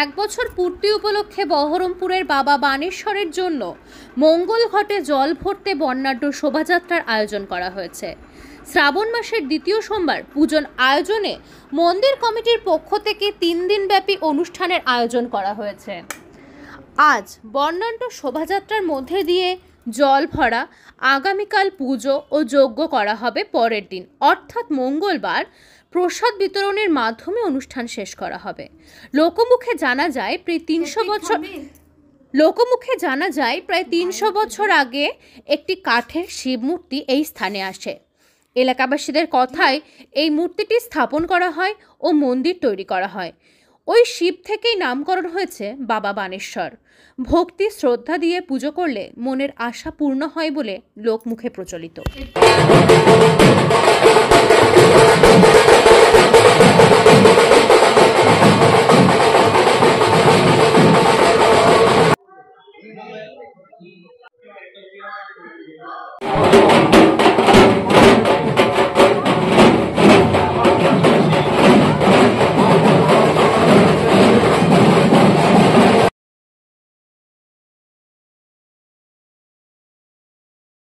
এক বছর পূর্তি উপলক্ষে বহরমপুরের বাবা বানেশ্বরের জন্য মঙ্গল ঘটে জল ভরতে বর্ণাঢ্য শোভাযাত্রার আয়োজন করা হয়েছে। শ্রাবণ মাসের দ্বিতীয় সোমবার পূজন আয়োজনে মন্দির কমিটির পক্ষ থেকে 3 দিনব্যাপী অনুষ্ঠানের আয়োজন করা হয়েছে। আজ বর্ণাঢ্য শোভাযাত্রার মধ্যে দিয়ে জল ভরা, আগামীকাল পুজো ও যজ্ঞ করা হবে পরের দিন অর্থাৎ মঙ্গলবার প্রসাদ বিতরণের মাধ্যমে অনুষ্ঠান শেষ করা হবে। লোকমুখে জানা যায় প্রায় 300 বছর আগে একটি কাঠের শিব মূর্তি এই স্থানে আসে। এলাকাবাসীদের কথায় এই মূর্তিটি স্থাপন করা হয় ও মন্দির তৈরি করা হয়। ওই শিব থেকেই নামকরণ হয়েছে বাবা বানেশ্বর। ভক্তি শ্রদ্ধা দিয়ে পুজো করলে মনের আশা পূর্ণ হয় বলে লোকমুখে প্রচলিত।